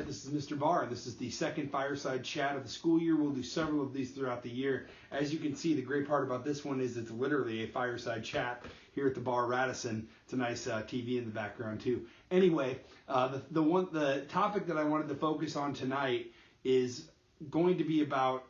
Hi, this is Mr. Barr. This is the second Fireside chat of the school year. We'll do several of these throughout the year. As you can see, the great part about this one is it's literally a Fireside chat here at the Bar Radisson. It's a nice TV in the background too. Anyway, the topic that I wanted to focus on tonight is going to be about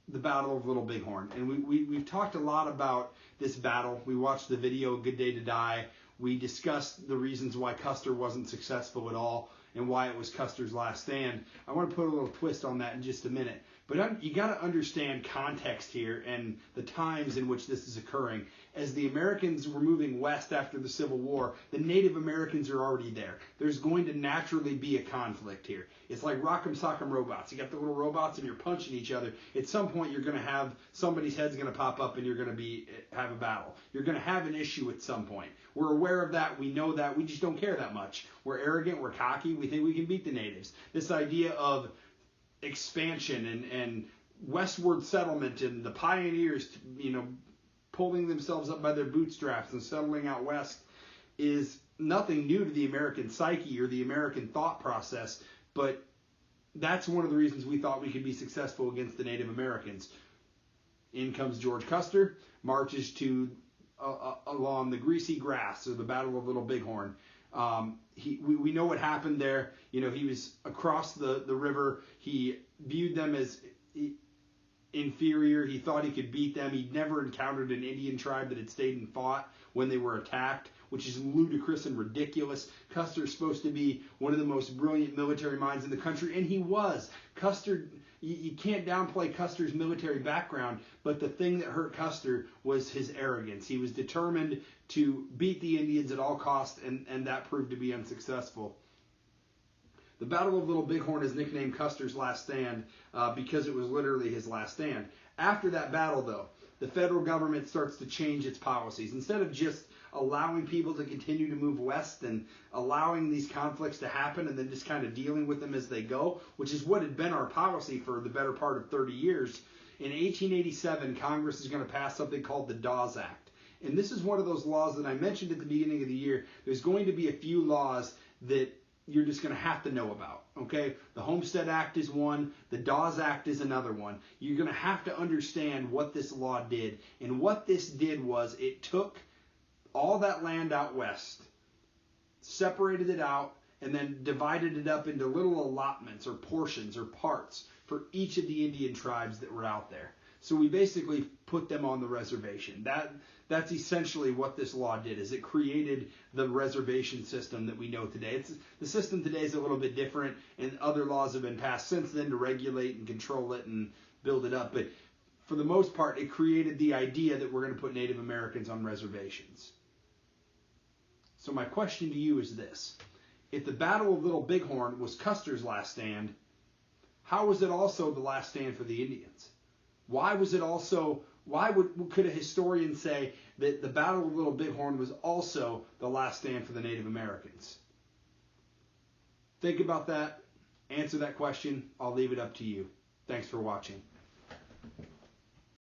the Battle of Little Bighorn. And we've talked a lot about this battle. We watched the video, Good Day to Die. We discussed the reasons why Custer wasn't successful at all and why it was Custer's last stand. I want to put a little twist on that in just a minute. But you got to understand context here and the times in which this is occurring. As the Americans were moving west after the Civil War, the Native Americans are already there. There's going to naturally be a conflict here. It's like Rock'em Sock'em Robots. You got the little robots and you're punching each other. At some point, you're going to have somebody's head's going to pop up and you're going to have a battle. You're going to have an issue at some point. We're aware of that. We know that. We just don't care that much. We're arrogant. We're cocky. We think we can beat the natives. This idea of expansion and westward settlement and the pioneers, pulling themselves up by their bootstraps and settling out west is nothing new to the American psyche or the American thought process, but that's one of the reasons we thought we could be successful against the Native Americans. In comes George Custer, marches to along the greasy grass, or the Battle of Little Bighorn. We know what happened there. He was across the river. He viewed them as inferior. He thought he could beat them. He'd never encountered an Indian tribe that had stayed and fought when they were attacked, which is ludicrous and ridiculous. Custer's supposed to be one of the most brilliant military minds in the country, and he was. Custer, you can't downplay Custer's military background, but the thing that hurt Custer was his arrogance. He was determined to beat the Indians at all costs, and that proved to be unsuccessful. The Battle of Little Bighorn is nicknamed Custer's Last Stand because it was literally his last stand. After that battle, though, the federal government starts to change its policies. Instead of just allowing people to continue to move west and allowing these conflicts to happen and then just kind of dealing with them as they go, which is what had been our policy for the better part of 30 years, in 1887, Congress is going to pass something called the Dawes Act. And this is one of those laws that I mentioned at the beginning of the year. There's going to be a few laws that you're just going to have to know about, okay? The Homestead Act is one. The Dawes Act is another one. You're going to have to understand what this law did. And what this did was it took all that land out west, separated it out, and then divided it up into little allotments or portions or parts for each of the Indian tribes that were out there. So we basically put them on the reservation. That's essentially what this law did, is it created the reservation system that we know today. The system today is a little bit different, and other laws have been passed since then to regulate and control it and build it up. But for the most part, it created the idea that we're going to put Native Americans on reservations. So my question to you is this. If the Battle of Little Bighorn was Custer's last stand, how was it also the last stand for the Indians? Why could a historian say that the Battle of Little Bighorn was also the last stand for the Native Americans? Think about that. Answer that question. I'll leave it up to you. Thanks for watching.